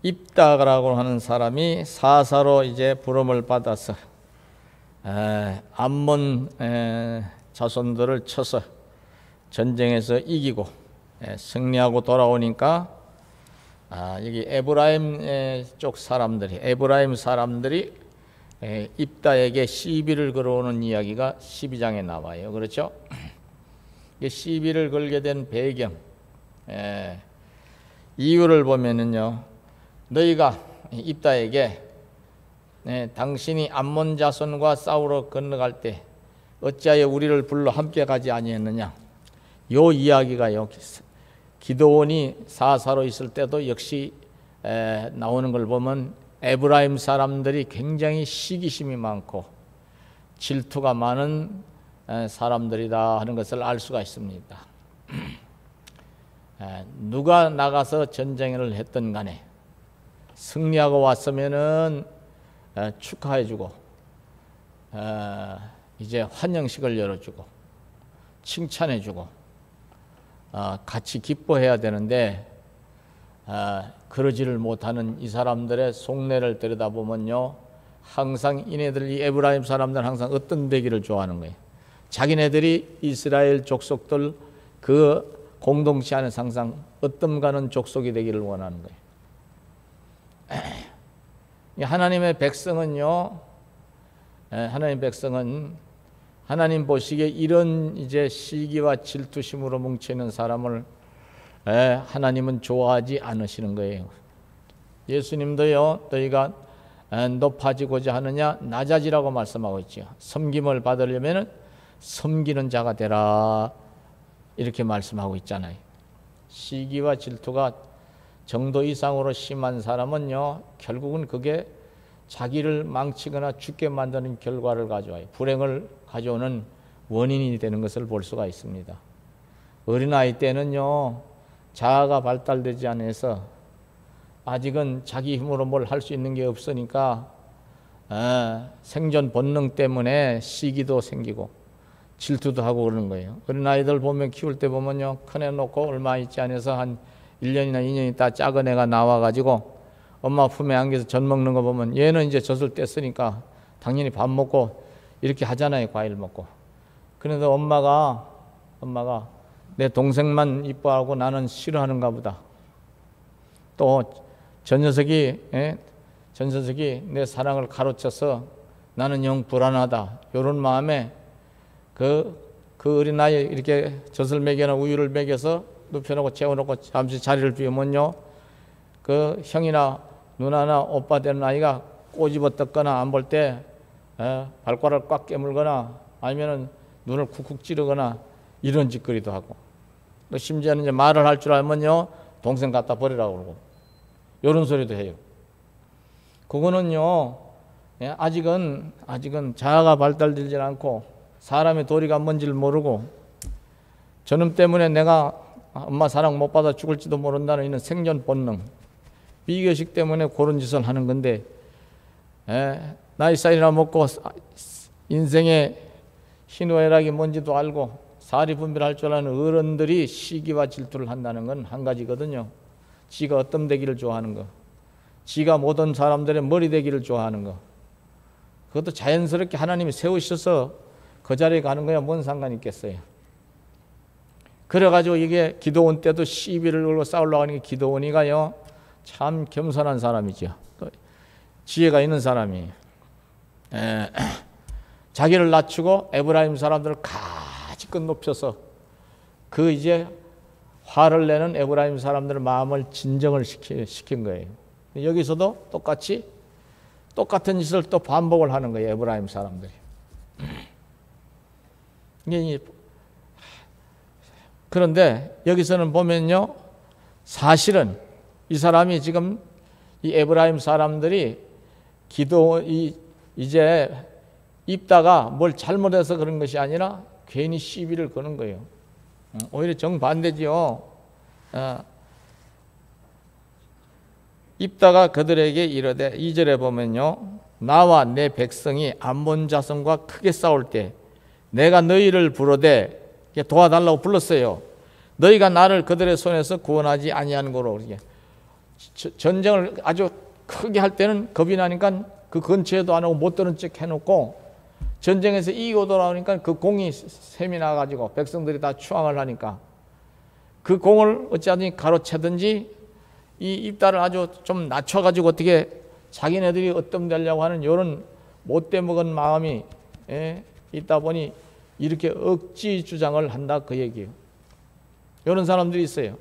입다라고 하는 사람이 사사로 이제 부름을 받아서 암몬 자손들을 쳐서 전쟁에서 이기고 승리하고 돌아오니까 여기 에브라임 쪽 사람들이, 에브라임 사람들이 입다에게 시비를 걸어오는 이야기가 12장에 나와요. 그렇죠? 시비를 걸게 된 배경, 이유를 보면은요, 너희가 입다에게 당신이 암몬 자손과 싸우러 건너갈 때 어찌하여 우리를 불러 함께 가지 아니했느냐, 요 이야기가요, 기드온이 사사로 있을 때도 역시 나오는 걸 보면 에브라임 사람들이 굉장히 시기심이 많고 질투가 많은 사람들이다 하는 것을 알 수가 있습니다. 누가 나가서 전쟁을 했든 간에 승리하고 왔으면은 축하해주고 이제 환영식을 열어주고 칭찬해주고 같이 기뻐해야 되는데 그러지를 못하는 이 사람들의 속내를 들여다보면요, 항상 이네들, 이 에브라임 사람들은 항상 어떤 되기를 좋아하는 거예요. 자기네들이 이스라엘 족속들 그 공동체 안에서 항상 어떤 가는 족속이 되기를 원하는 거예요. 하나님의 백성은요, 하나님 백성은 하나님 보시기에 이런 이제 시기와 질투심으로 뭉치는 사람을 하나님은 좋아하지 않으시는 거예요. 예수님도요, 너희가 높아지고자 하느냐 낮아지라고 말씀하고 있죠. 섬김을 받으려면 섬기는 자가 되라, 이렇게 말씀하고 있잖아요. 시기와 질투가 정도 이상으로 심한 사람은요, 결국은 그게 자기를 망치거나 죽게 만드는 결과를 가져와요. 불행을 가져오는 원인이 되는 것을 볼 수가 있습니다. 어린아이 때는요, 자아가 발달되지 않아서 아직은 자기 힘으로 뭘 할 수 있는 게 없으니까 생존 본능 때문에 시기도 생기고 질투도 하고 그러는 거예요. 어린아이들 보면, 키울 때 보면요, 큰애 놓고 얼마 있지 않아서 한 1년이나 2년 있다 작은 애가 나와가지고 엄마 품에 안겨서 젖 먹는 거 보면 얘는 이제 젖을 뗐으니까 당연히 밥 먹고 이렇게 하잖아요, 과일 먹고. 그런데 엄마가 내 동생만 이뻐하고 나는 싫어하는가 보다. 또 전 녀석이 내 사랑을 가로쳐서 나는 영 불안하다, 이런 마음에 그 어린아이 이렇게 젖을 먹여나 우유를 먹여서 눕혀놓고 재워놓고 잠시 자리를 비우면요, 그 형이나 누나나 오빠 되는 아이가 꼬집어 뜯거나 안 볼 때 발가락을 꽉 깨물거나 아니면은 눈을 쿡쿡 찌르거나 이런 짓거리도 하고, 또 심지어는 이제 말을 할 줄 알면요, 동생 갖다 버리라고 그러고 이런 소리도 해요. 그거는요, 아직은 자아가 발달되지 않고 사람의 도리가 뭔지를 모르고 저놈 때문에 내가 엄마 사랑 못 받아 죽을지도 모른다는 이런 생존 본능, 비교식 때문에 그런 짓을 하는 건데, 나이 쌀이나 먹고 인생의 희노애락이 뭔지도 알고 사리 분별할 줄 아는 어른들이 시기와 질투를 한다는 건 한 가지거든요. 지가 어떤 되기를 좋아하는 거, 지가 모든 사람들의 머리 되기를 좋아하는 거, 그것도 자연스럽게 하나님이 세우셔서 그 자리에 가는 거야 뭔 상관이 있겠어요. 그래가지고 이게 기드온 때도 시비를 걸고 싸우려고 하는 게, 기드온이가요 참 겸손한 사람이죠. 또 지혜가 있는 사람이에요. 자기를 낮추고 에브라임 사람들을 가지껏 높여서 그 이제 화를 내는 에브라임 사람들의 마음을 진정을 시킨 거예요. 여기서도 똑같은 짓을 또 반복을 하는 거예요, 에브라임 사람들이. 그런데 여기서는 보면요, 사실은 이 사람이 지금 이 에브라임 사람들이 이제 입다가 뭘 잘못해서 그런 것이 아니라 괜히 시비를 거는 거예요. 오히려 정반대지요. 입다가 그들에게 이르되, 2절에 보면요, 나와 내 백성이 암몬 자손과 크게 싸울 때 내가 너희를 부르되, 도와달라고 불렀어요. 너희가 나를 그들의 손에서 구원하지 아니한 거로. 전쟁을 아주 크게 할 때는 겁이 나니까 그 근처에도 안 오고 못 드는 척 해놓고, 전쟁에서 이기고 돌아오니까 그 공이 샘이 나가지고 백성들이 다 추앙을 하니까 그 공을 어찌하든지 가로채든지 이 입다를 아주 좀 낮춰가지고 어떻게 자기네들이 어뜸되려고 하는 이런 못돼 먹은 마음이 있다 보니 이렇게 억지 주장을 한다, 그 얘기예요. 이런 사람들이 있어요.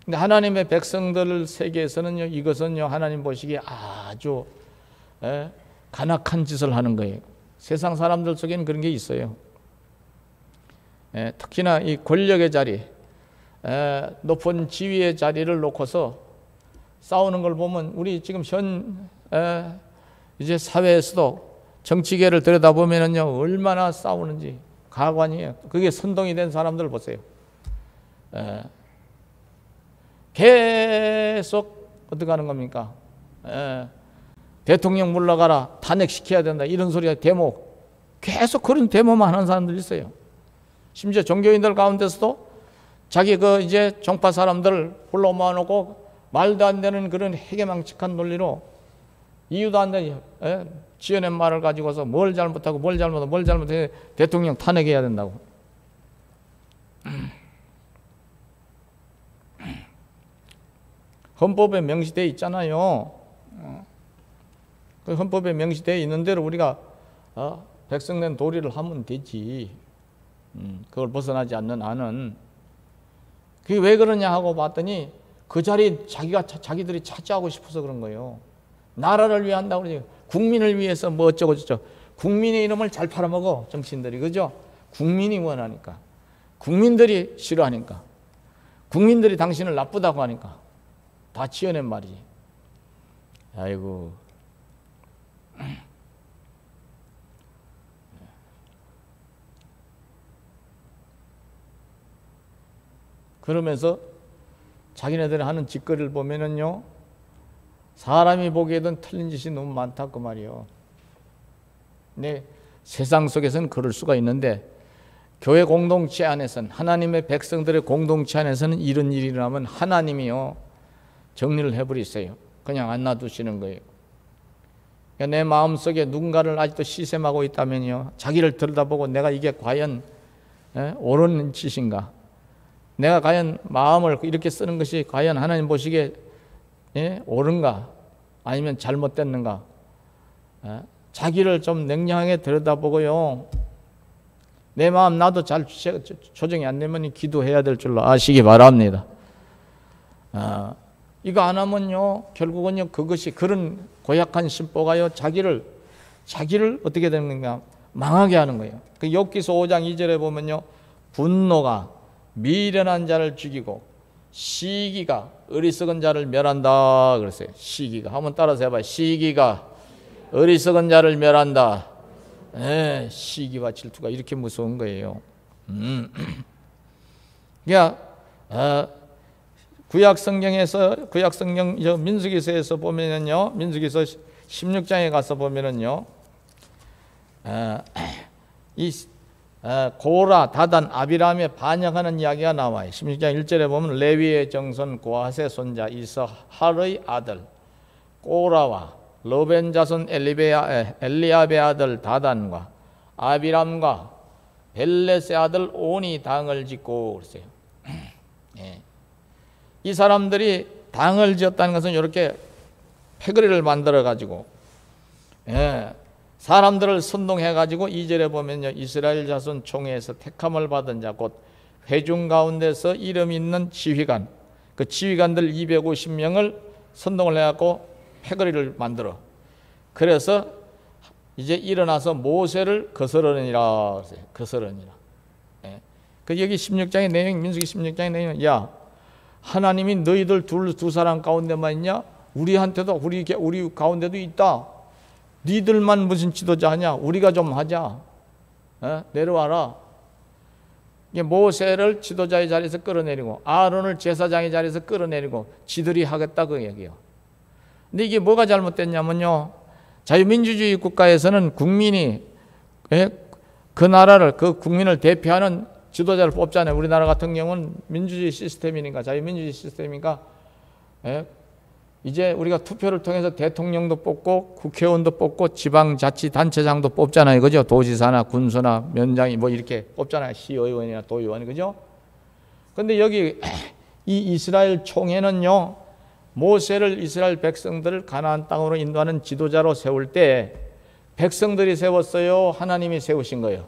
근데 하나님의 백성들 세계에서는요, 이것은요, 하나님 보시기에 아주 간악한 짓을 하는 거예요. 세상 사람들 속에는 그런 게 있어요. 특히나 이 권력의 자리, 높은 지위의 자리를 놓고서 싸우는 걸 보면, 우리 지금 이제 사회에서도 정치계를 들여다보면은요, 얼마나 싸우는지 가관이에요. 그게 선동이 된 사람들 보세요. 계속 어떻게 하는 겁니까? 대통령 물러가라, 탄핵시켜야 된다, 이런 소리가 데모, 계속 그런 데모만 하는 사람들 있어요. 심지어 종교인들 가운데서도 자기 이제 종파 사람들을 불러 모아놓고 말도 안 되는 그런 해괴망측한 논리로, 이유도 안 되는 지어낸 말을 가지고서 뭘 잘못하고 뭘 잘못해 대통령 탄핵해야 된다고. 헌법에 명시되어 있잖아요. 그 헌법에 명시되어 있는 대로 우리가 백성된 도리를 하면 되지. 그걸 벗어나지 않는 한은. 그게 왜 그러냐 하고 봤더니 그 자리에 자기들이 차지하고 싶어서 그런 거예요. 나라를 위해 한다고 그러죠. 국민을 위해서 뭐 어쩌고 저쩌고. 국민의 이름을 잘 팔아먹어, 정치인들이. 그죠? 국민이 원하니까. 국민들이 싫어하니까. 국민들이 당신을 나쁘다고 하니까. 다 지어낸 말이지. 아이고. 그러면서 자기네들이 하는 짓거리를 보면은요, 사람이 보기에는 틀린 짓이 너무 많다, 그 말이요. 네, 세상 속에서는 그럴 수가 있는데, 교회 공동체 안에서는, 하나님의 백성들의 공동체 안에서는 이런 일이 일어나면 하나님이요, 정리를 해버리세요. 그냥 안 놔두시는 거예요. 그러니까 내 마음속에 누군가를 아직도 시샘하고 있다면요, 자기를 들여다보고 내가 이게 과연 옳은 짓인가, 내가 과연 마음을 이렇게 쓰는 것이 과연 하나님 보시기에 옳은가, 아니면 잘못됐는가, 자기를 좀 냉정하게 들여다보고요, 내 마음 나도 잘 조정이 안 되면 기도해야 될 줄로 아시기 바랍니다. 이거 안 하면요, 결국은요, 그것이, 그런 고약한 심보가요, 자기를 어떻게 되는가, 망하게 하는 거예요. 그 욥기서 5장 2절에 보면요, 분노가 미련한 자를 죽이고 시기가 어리석은 자를 멸한다 그랬어요. 시기가, 한번 따라서 해봐요. 시기가 어리석은 자를 멸한다. 시기와 질투가 이렇게 무서운 거예요. 그러니까 구약성경 민수기서에서 보면은요, 민수기서 16장에 가서 보면은요, 이 고라, 다단, 아비람에 반역하는 이야기가 나와요. 16장 1절에 보면 레위의 정손 고하세 손자 이스할의 아들 고라와 르벤 자손 엘리압의 아들 다단과 아비람과 벨렛의 아들 온이 당을 짓고 그랬어요. 이 사람들이 당을 지었다는 것은 이렇게 패거리를 만들어 가지고 사람들을 선동해 가지고 2절에 보면요, 이스라엘 자손 총회에서 택함을 받은 자 곧 회중 가운데서 이름 있는 지휘관, 그 지휘관들 250명을 선동을 해 갖고 패거리를 만들어. 그래서 이제 일어나서 모세를 거스르니라. 거스르니라. 그 여기 16장의 내용, 민수기 16장의 내용, 야, 하나님이 너희들 두 사람 가운데만 있냐? 우리한테도 우리 가운데도 있다. 니들만 무슨 지도자 하냐? 우리가 좀 하자. 내려와라. 모세를 지도자의 자리에서 끌어내리고 아론을 제사장의 자리에서 끌어내리고 지들이 하겠다, 그 얘기예요. 근데 이게 뭐가 잘못됐냐면요, 자유민주주의 국가에서는 국민이 그 나라를, 그 국민을 대표하는 지도자를 뽑잖아요. 우리나라 같은 경우는 민주주의 시스템이니까, 자유민주주의 시스템이니까 이제 우리가 투표를 통해서 대통령도 뽑고 국회의원도 뽑고 지방자치단체장도 뽑잖아요. 그죠? 도지사나 군수나 면장이 뭐 이렇게 뽑잖아요. 시의원이나 도의원. 그죠? 근데 여기 이 이스라엘 총회는요, 모세를 이스라엘 백성들을 가나안 땅으로 인도하는 지도자로 세울 때 백성들이 세웠어요? 하나님이 세우신 거예요?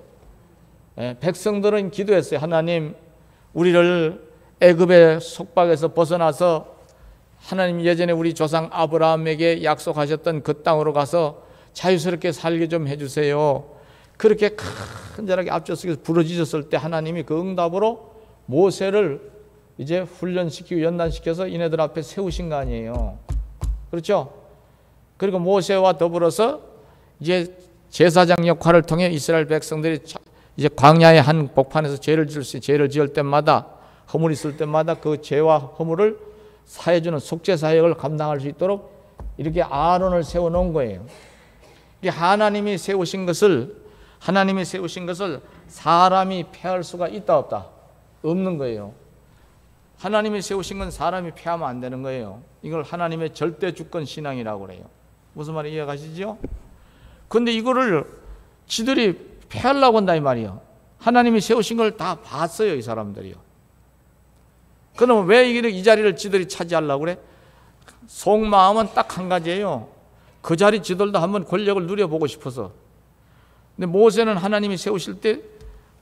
백성들은 기도했어요. 하나님, 우리를 애굽의 속박에서 벗어나서 하나님 예전에 우리 조상 아브라함에게 약속하셨던 그 땅으로 가서 자유스럽게 살게 좀 해주세요. 그렇게 간절하게 앞서서 부르짖었을 때 하나님이 그 응답으로 모세를 이제 훈련시키고 연단시켜서 이네들 앞에 세우신 거 아니에요. 그렇죠? 그리고 모세와 더불어서 이제 제사장 역할을 통해 이스라엘 백성들이 이제 광야의 한 복판에서 죄를 지을 때마다, 허물이 있을 때마다 그 죄와 허물을 사해주는 속죄 사역을 감당할 수 있도록 이렇게 아론을 세워놓은 거예요. 하나님이 세우신 것을 사람이 폐할 수가 있다 없다? 없는 거예요. 하나님이 세우신 건 사람이 폐하면 안 되는 거예요. 이걸 하나님의 절대 주권 신앙이라고 그래요. 무슨 말인지 이해가시죠? 근데 이거를 지들이 폐하려고 한다 이 말이에요. 하나님이 세우신 걸 다 봤어요, 이 사람들이요. 그러면 왜 이 자리를 지들이 차지하려고 그래? 속마음은 딱 한 가지예요. 그 자리 지들도 한번 권력을 누려보고 싶어서. 근데 모세는 하나님이 세우실 때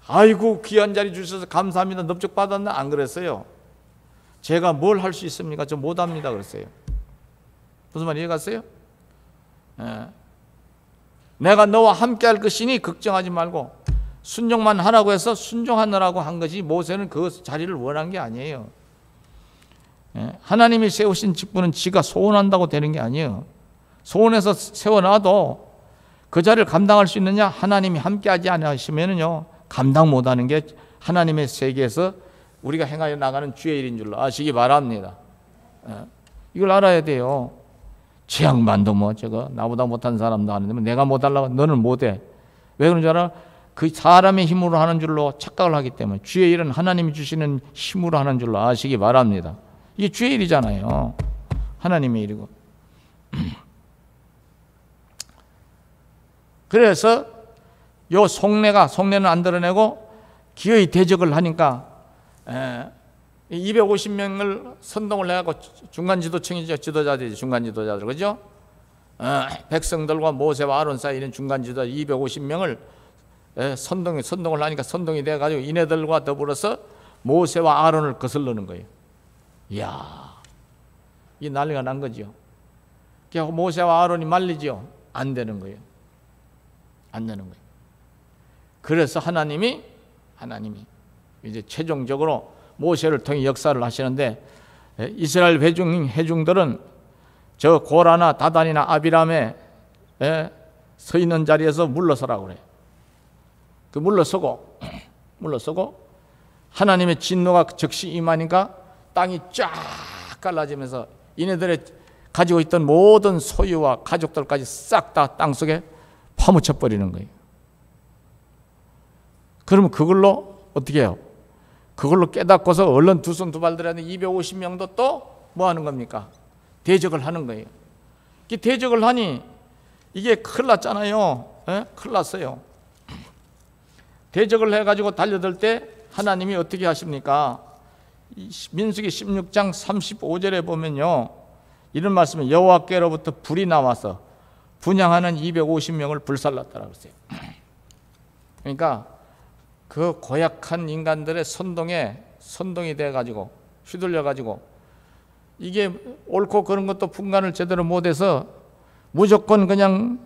아이고 귀한 자리 주셔서 감사합니다, 넙죽 받았나? 안 그랬어요. 제가 뭘 할 수 있습니까? 저 못합니다 그랬어요. 무슨 말 이해갔어요? 내가 너와 함께 할 것이니 걱정하지 말고 순종만 하라고 해서 순종하느라고 한 것이, 모세는 그 자리를 원한 게 아니에요. 하나님이 세우신 직분은 지가 소원한다고 되는 게 아니에요. 소원해서 세워놔도 그 자리를 감당할 수 있느냐? 하나님이 함께하지 않으시면요 감당 못하는 게 하나님의 세계에서 우리가 행하여 나가는 주의 일인 줄로 아시기 바랍니다. 이걸 알아야 돼요. 제 양반도 뭐 저거 나보다 못한 사람도 하는데 내가 못하려고 너는 못해. 왜 그런 줄 알아? 그 사람의 힘으로 하는 줄로 착각을 하기 때문에 주의 일은 하나님이 주시는 힘으로 하는 줄로 아시기 바랍니다. 이게 주의 일이잖아요. 하나님의 일이고. 그래서 요 속내는 안 드러내고 기어이 대적을 하니까 250명을 선동을 해갖고 중간 지도층이죠. 지도자들이죠. 중간 지도자들. 그죠? 백성들과 모세와 아론 사이에 있는 중간 지도자 250명을 선동을 하니까 선동이 돼가지고 이네들과 더불어서 모세와 아론을 거슬르는 거예요. 이야, 이 난리가 난 거죠. 모세와 아론이 말리죠. 안 되는 거예요. 안 되는 거예요. 그래서 하나님이 이제 최종적으로 모세를 통해 역사를 하시는데, 이스라엘 회중들은 저 고라나 다단이나 아비람에 서 있는 자리에서 물러서라고 그래요. 그 물러서고 하나님의 진노가 즉시 임하니까 땅이 쫙 갈라지면서 이네들의 가지고 있던 모든 소유와 가족들까지 싹 다 땅속에 파묻혀 버리는 거예요. 그러면 그걸로 어떻게 해요? 그걸로 깨닫고서 얼른 두 손 두 발 들었는데 250명도 또 뭐 하는 겁니까? 대적을 하는 거예요. 이 대적을 하니 이게 큰일 났잖아요. 큰일 났어요. 대적을 해가지고 달려들 때 하나님이 어떻게 하십니까? 민수기 16장 35절에 보면요, 이런 말씀을 여호와께로부터 불이 나와서 분향하는 250명을 불살랐다라고 했어요. 그러니까 그 고약한 인간들의 선동이 돼가지고 휘둘려가지고 이게 옳고 그런 것도 분간을 제대로 못해서 무조건 그냥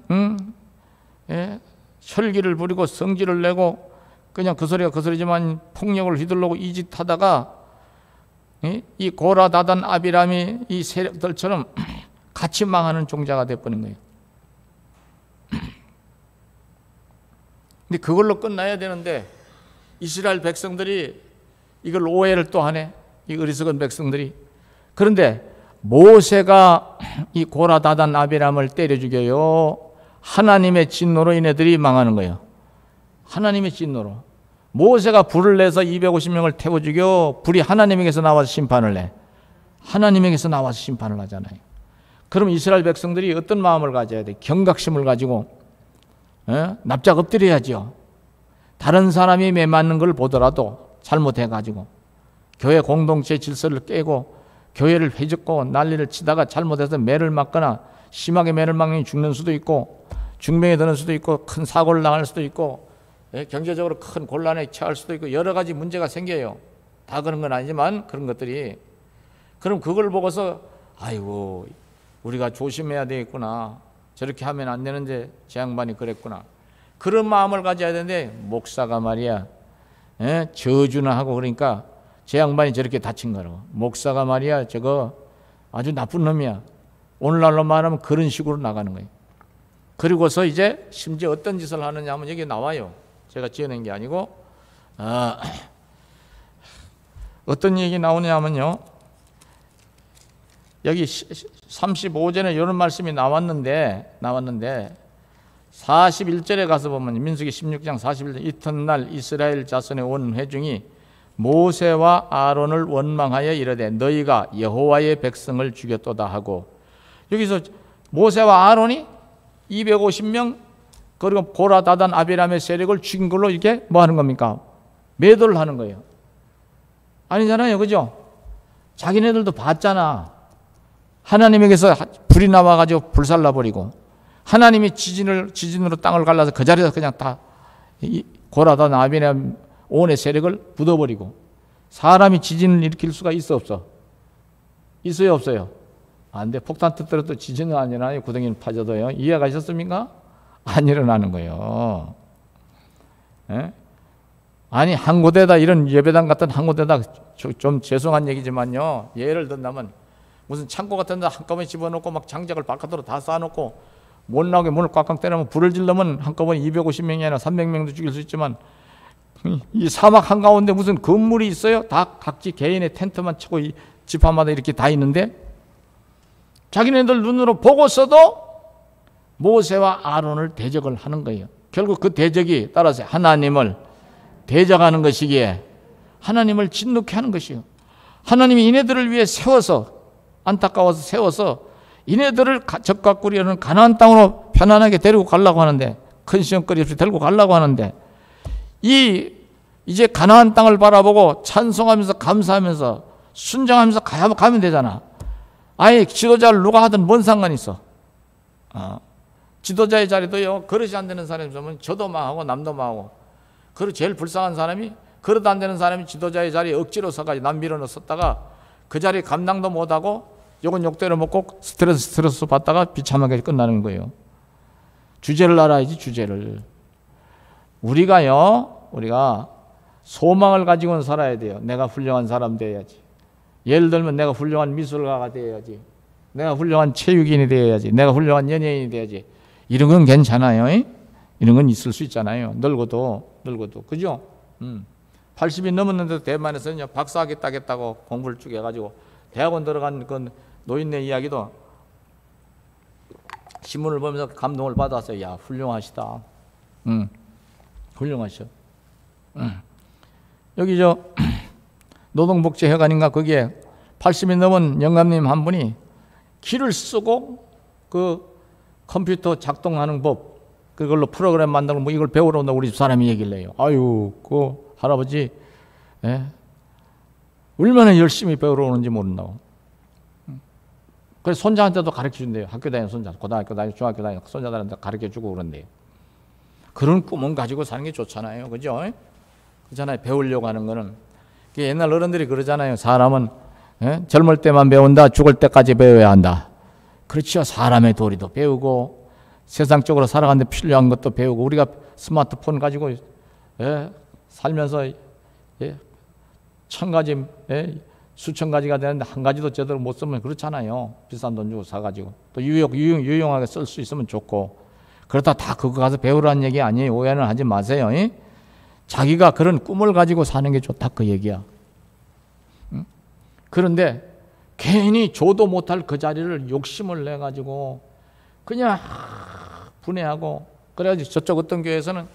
혈기를 부리고 성질을 내고 그냥 그 소리가 그 소리지만 폭력을 휘둘르고 이 짓 하다가 이 고라 다단 아비람이 이 세력들처럼 같이 망하는 종자가 돼버린 거예요. 근데 그걸로 끝나야 되는데 이스라엘 백성들이 이걸 오해를 또 하네. 이 어리석은 백성들이. 그런데 모세가 이 고라 다단 아비람을 때려 죽여요. 하나님의 진노로 이네들이 망하는 거예요. 하나님의 진노로. 모세가 불을 내서 250명을 태워 죽여. 불이 하나님에게서 나와서 심판을 내. 하나님에게서 나와서 심판을 하잖아요. 그럼 이스라엘 백성들이 어떤 마음을 가져야 돼? 경각심을 가지고 납작 엎드려야죠. 다른 사람이 매맞는 걸 보더라도 잘못해가지고 교회 공동체 질서를 깨고 교회를 회젓고 난리를 치다가 잘못해서 매를 맞거나 심하게 매를 맞으면 죽는 수도 있고 중병에 드는 수도 있고 큰 사고를 당할 수도 있고 경제적으로 큰 곤란에 처할 수도 있고 여러 가지 문제가 생겨요. 다 그런 건 아니지만 그런 것들이, 그럼 그걸 보고서 아이고 우리가 조심해야 되겠구나, 저렇게 하면 안 되는데 제 양반이 그랬구나, 그런 마음을 가져야 되는데 목사가 말이야 저주나 하고 그러니까 제 양반이 저렇게 다친 거라고. 목사가 말이야 저거 아주 나쁜 놈이야. 오늘날로 말하면 그런 식으로 나가는 거예요. 그리고서 이제 심지어 어떤 짓을 하느냐 하면 여기 나와요. 제가 지어낸 게 아니고 어떤 얘기 나오냐 하면요, 여기 35절에 이런 말씀이 나왔는데 41절에 가서 보면 민수기 16장 41절, 이튿날 이스라엘 자손의 온 회중이 모세와 아론을 원망하여 이르되 너희가 여호와의 백성을 죽였도다 하고, 여기서 모세와 아론이 250명 그리고 고라 다단 아비람의 세력을 죽인 걸로 이렇게 뭐 하는 겁니까? 매도를 하는 거예요. 아니잖아요, 그죠? 자기네들도 봤잖아. 하나님에게서 불이 나와가지고 불살라버리고 하나님이 지진으로 땅을 갈라서 그 자리에서 그냥 다 고라 다단 아비람 온의 세력을 묻어버리고. 사람이 지진을 일으킬 수가 있어 없어? 있어요 없어요? 안 돼. 폭탄 터뜨려도 지진은 안 일어나요. 구덩이는 파져도요. 이해가 있었습니까? 안 일어나는 거예요. 예? 아니 한 곳에다, 이런 예배당 같은 한 곳에다, 좀 죄송한 얘기지만요, 예를 든다면 무슨 창고 같은 데 한꺼번에 집어넣고 막 장작을 바깥으로 다 쌓아놓고 못 나오게 문을 꽉꽉 때리면 불을 질러면 한꺼번에 250명이 아니라 300명도 죽일 수 있지만 이 사막 한가운데 무슨 건물이 있어요? 다 각지 개인의 텐트만 치고 이 지파마다 이렇게 다 있는데 자기네들 눈으로 보고서도 모세와 아론을 대적을 하는 거예요. 결국 그 대적이 따라서 하나님을 대적하는 것이기에 하나님을 진노케 하는 것이요. 하나님이 이네들을 위해 세워서, 안타까워서 세워서 이네들을 적과 꿀이라는 가나안 땅으로 편안하게 데리고 가려고 하는데, 큰 시험거리 없이 데리고 가려고 하는데, 이제 가나안 땅을 바라보고 찬송하면서 감사하면서 순종하면서 가면 되잖아. 아예 지도자를 누가 하든 뭔 상관이 있어. 지도자의 자리도요, 그릇이 안 되는 사람이 있으면 저도 망하고 남도 망하고, 그리고 제일 불쌍한 사람이 그릇 안 되는 사람이 지도자의 자리에 억지로 서가지고 남 밀어넣었다가 그 자리에 감당도 못하고 욕은 욕대로 먹고 스트레스 받다가 비참하게 끝나는 거예요. 주제를 알아야지, 주제를. 우리가 소망을 가지고는 살아야 돼요. 내가 훌륭한 사람 되어야지. 예를 들면 내가 훌륭한 미술가가 되어야지, 내가 훌륭한 체육인이 되어야지, 내가 훌륭한 연예인이 되어야지. 이런 건 괜찮아요. 이런 건 있을 수 있잖아요. 늙어도 그죠? 80이 넘었는데도 대만에서는 박사학위 따겠다고 공부를 쭉 해가지고 대학원 들어간 그 노인네 이야기도 신문을 보면서 감동을 받았어요. 야, 훌륭하시다. 훌륭하셔. 여기 노동복지회관인가 거기에 80이 넘은 영감님 한 분이 기를 쓰고 그 컴퓨터 작동하는 법, 그걸로 프로그램 만들고 뭐 이걸 배우러 온다고 우리 집 사람이 얘기를 해요. 아유, 그 할아버지, 얼마나 열심히 배우러 오는지 모른다고. 그래서 손자한테도 가르쳐 준대요. 학교 다니는 손자, 고등학교 다니고 중학교 다니고 손자들한테 가르쳐 주고 그런대요. 그런 꿈은 가지고 사는 게 좋잖아요. 그죠? 그렇잖아요. 배우려고 하는 거는. 옛날 어른들이 그러잖아요. 사람은 젊을 때만 배운다, 죽을 때까지 배워야 한다. 그렇죠. 사람의 도리도 배우고 세상적으로 살아가는데 필요한 것도 배우고, 우리가 스마트폰 가지고 살면서 1000가지, 수천 가지가 되는데 한 가지도 제대로 못 쓰면 그렇잖아요. 비싼 돈 주고 사가지고. 또 유용하게 쓸 수 있으면 좋고. 그렇다 다 그거 가서 배우라는 얘기 아니에요. 오해는 하지 마세요. 자기가 그런 꿈을 가지고 사는 게 좋다 그 얘기야. 그런데 괜히 줘도 못할 그 자리를 욕심을 내가지고 그냥 분해하고, 그래가지고 저쪽 어떤 교회에서는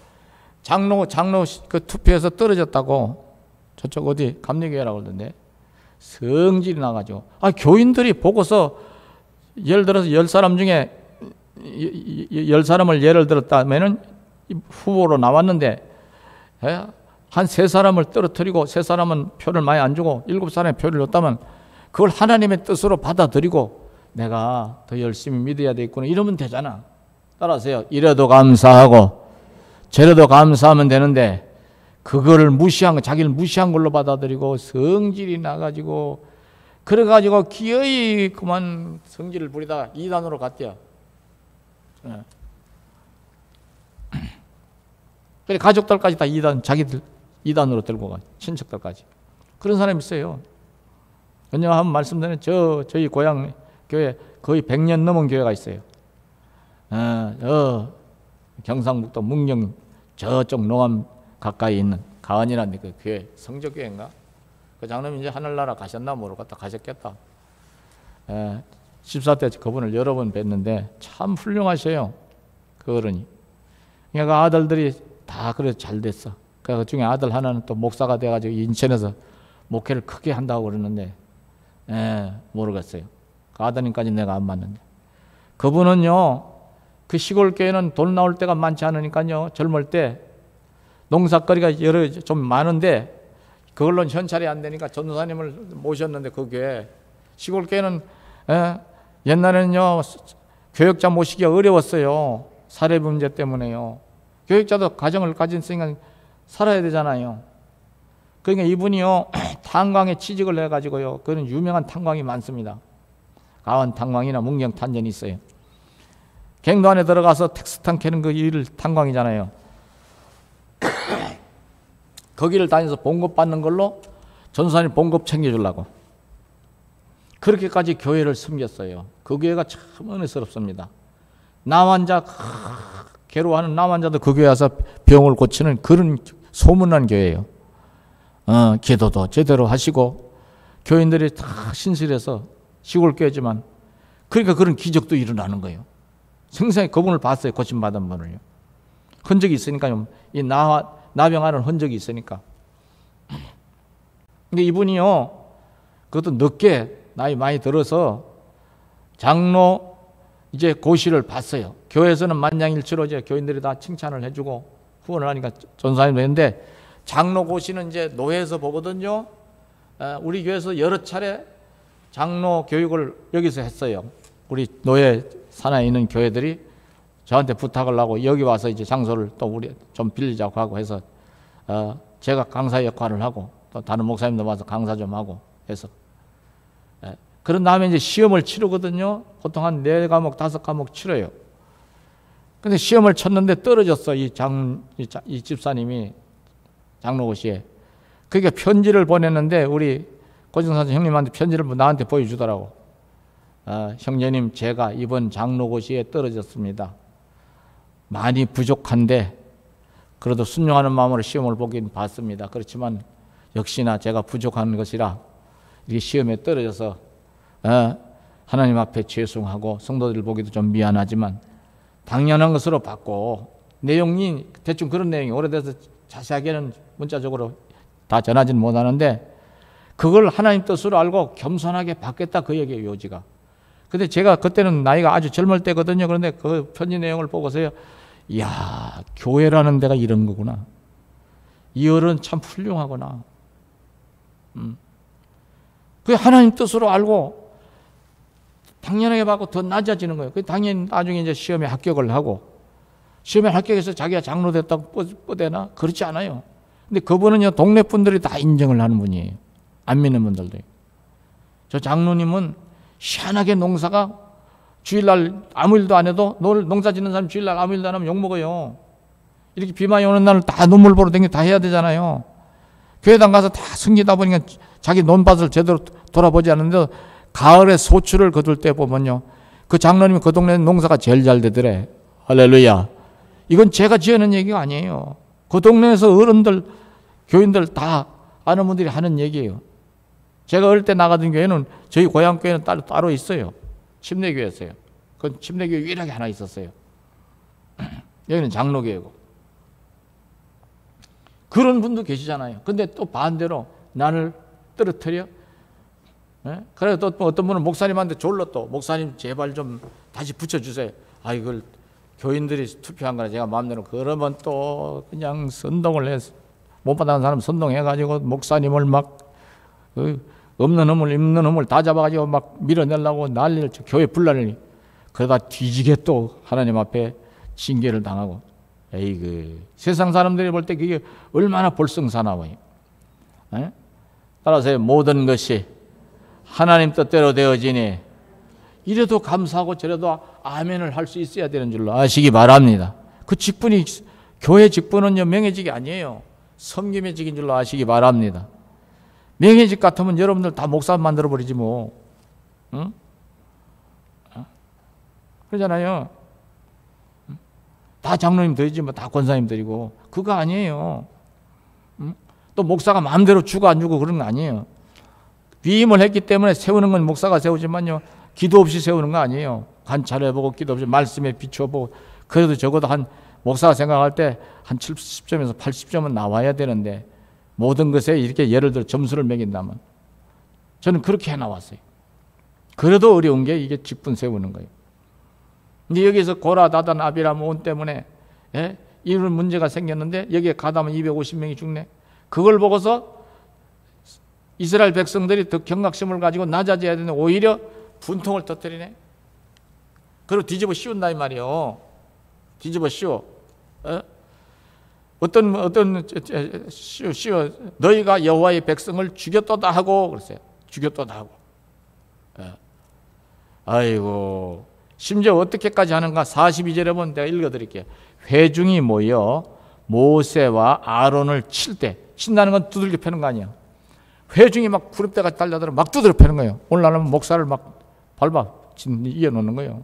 장로 그 투표에서 떨어졌다고, 저쪽 어디 감리교회라고 그러던데 성질이 나가지고, 교인들이 보고서 예를 들어서 10사람 중에 10사람을 예를 들었다면은 후보로 나왔는데 한 3사람을 떨어뜨리고 3사람은 표를 많이 안 주고 7사람의 표를 줬다면 그걸 하나님의 뜻으로 받아들이고 내가 더 열심히 믿어야 되겠구나 이러면 되잖아. 따라하세요. 이래도 감사하고 저래도 감사하면 되는데 그거를 무시한 거, 자기를 무시한 걸로 받아들이고 성질이 나가지고 그래가지고 기어이 그만 성질을 부리다가 이단으로 갔대요. 그래 가족들까지 다 이단, 자기들 이단으로 들고 가, 친척들까지. 그런 사람이 있어요. 언젠가 한번 말씀드린 저희 고향 교회 거의 100년 넘은 교회가 있어요. 경상북도 문경 저쪽 농암 가까이 있는 가은이라는 그 교회, 성적교회인가? 그 장로님 이제 하늘나라 가셨나 모르겠다. 가셨겠다. 14대 그분을 여러 번 뵀는데 참 훌륭하셔요. 그 어른이. 그러니까 아들들이 다 그래 잘 됐어. 그 중에 아들 하나는 또 목사가 돼가지고 인천에서 목회를 크게 한다고 그러는데 모르겠어요. 그 아드님까지 내가 안 만났는데 그분은요 그 시골 교회는 돈 나올 때가 많지 않으니까요 젊을 때 농사거리가 여러 좀 많은데 그걸로는 현찰이 안 되니까 전도사님을 모셨는데 그 교회 시골 교회는 옛날에는요 교역자 모시기가 어려웠어요. 사례 문제 때문에요. 교역자도 가정을 가졌으니까 살아야 되잖아요. 그러니까 이분이요 탄광에 취직을 해가지고요 그런 유명한 탄광이 많습니다. 가원 탄광이나 문경 탄전이 있어요. 갱도 안에 들어가서 텍스탄 캐는 그 일을 탄광이잖아요. 거기를 다녀서 봉급 받는 걸로 전도사님 봉급 챙겨주려고 그렇게까지 교회를 섬겼어요. 그 교회가 참 은혜스럽습니다. 남환자 괴로워하는 남환자도 그 교회 와서 병을 고치는 그런 소문난 교회예요. 기도도 제대로 하시고 교인들이 다 신실해서 시골 교회지만 그러니까 그런 기적도 일어나는 거예요. 생생히 그분을 봤어요. 고침받은 분을요. 흔적이 있으니까요. 이 나병하는 흔적이 있으니까. 근데 이분이요 그것도 늦게 나이 많이 들어서 장로 이제 고시를 봤어요. 교회에서는 만장일치로 이제 교인들이 다 칭찬을 해주고 후원을 하니까 전사님도 했는데 장로 고시는 이제 노회에서 보거든요. 우리 교회에서 여러 차례 장로 교육을 여기서 했어요. 우리 노회 산하에 있는 교회들이 저한테 부탁을 하고 여기 와서 이제 장소를 또 우리 좀 빌리자고 하고 해서 제가 강사 역할을 하고 또 다른 목사님도 와서 강사 좀 하고 해서 그런 다음에 이제 시험을 치르거든요. 보통 한 4과목 5과목 치러요. 근데 시험을 쳤는데 떨어졌어. 이 집사님이 장로고시에. 그러니까 편지를 보냈는데 우리 고정사님 형님한테 편지를 나한테 보여주더라고. 형제님 제가 이번 장로고시에 떨어졌습니다. 많이 부족한데 그래도 순종하는 마음으로 시험을 보긴 봤습니다. 그렇지만 역시나 제가 부족한 것이라 이렇게 시험에 떨어져서 하나님 앞에 죄송하고 성도들 보기도 좀 미안하지만 당연한 것으로 받고 내용이 대충 그런 내용이 오래돼서 자세하게는 문자적으로 다 전하지는 못하는데 그걸 하나님 뜻으로 알고 겸손하게 받겠다 그 얘기예요. 요지가. 근데 제가 그때는 나이가 아주 젊을 때거든요. 그런데 그 편지 내용을 보고서요. 이야 교회라는 데가 이런 거구나. 이 어른 참 훌륭하구나. 그게 하나님 뜻으로 알고 당연하게 받고 더 낮아지는 거예요. 그 당연히 나중에 이제 시험에 합격을 하고 시험에 합격해서 자기가 장로 됐다고 뻗대나 그렇지 않아요. 근데 그분은요 동네 분들이 다 인정을 하는 분이에요. 안 믿는 분들도. 저 장로님은 희한하게 농사가 주일날 아무 일도 안 해도 농사 짓는 사람 주일날 아무 일도 안 하면 욕먹어요. 이렇게 비 많이 오는 날 다 눈물 보러 다니고 다 해야 되잖아요. 교회당 가서 다 숨기다 보니까 자기 논밭을 제대로 돌아보지 않는데 가을에 소출을 거둘 때 보면요. 그 장로님이 그 동네 농사가 제일 잘 되더래. 할렐루야. 이건 제가 지어낸 얘기가 아니에요. 그 동네에서 어른들, 교인들 다 아는 분들이 하는 얘기예요. 제가 어릴 때 나가던 교회는 저희 고향 교회는 따로 있어요. 침례교회였어요. 그건 침례교회 유일하게 하나 있었어요. 여기는 장로교회고. 그런 분도 계시잖아요. 근데 또 반대로 나를 떨어뜨려 예? 그래 또 어떤 분은 목사님한테 졸라 또 목사님 제발 좀 다시 붙여주세요. 아 이걸 교인들이 투표한 거라 제가 마음대로 그러면 또 그냥 선동을 해서 못 받아간 사람 선동해가지고 목사님을 막 없는 흠을 있는 흠을 다 잡아가지고 막 밀어내려고 난리를 쳐 교회 불난리 그러다 뒤지게 또 하나님 앞에 징계를 당하고 에이그 세상 사람들이 볼 때 그게 얼마나 볼썽사나워요. 따라서 모든 것이 하나님 뜻대로 되어지니 이래도 감사하고 저래도 아멘을 할 수 있어야 되는 줄로 아시기 바랍니다. 그 직분이 교회 직분은요 명예직이 아니에요. 섬김의 직인 줄로 아시기 바랍니다. 명예직 같으면 여러분들 다 목사 만들어 버리지 뭐. 응? 그러잖아요. 다 장로님 드리지 뭐 다 권사님 드리고 그거 아니에요. 응? 또 목사가 마음대로 주고 안 주고 그런 거 아니에요. 위임을 했기 때문에 세우는 건 목사가 세우지만요 기도 없이 세우는 거 아니에요. 관찰해보고 기도 없이 말씀에 비춰보고 그래도 적어도 한 목사가 생각할 때 한 70점에서 80점은 나와야 되는데 모든 것에 이렇게 예를 들어 점수를 매긴다면 저는 그렇게 해나왔어요. 그래도 어려운 게 이게 직분 세우는 거예요. 근데 여기서 고라, 다단, 아비람, 온 때문에 이런 문제가 생겼는데 여기에 가담은 250명이 죽네. 그걸 보고서 이스라엘 백성들이 더 경각심을 가지고 낮아져야 되는데 오히려 분통을 터뜨리네. 그리고 뒤집어 씌운다 이 말이요. 뒤집어 씌워. 어떤 씌워 너희가 여호와의 백성을 죽였도다 하고 그랬어요. 죽였도다 하고. 아이고 심지어 어떻게까지 하는가 42절에 보면 내가 읽어드릴게요. 회중이 모여 모세와 아론을 칠 때 친다는 건 두들겨 패는 거 아니야. 회중이 막 구름대까지 달려들어 막 두드려 패는 거예요. 오늘날은 목사를 막 밟아 이겨놓는 거예요.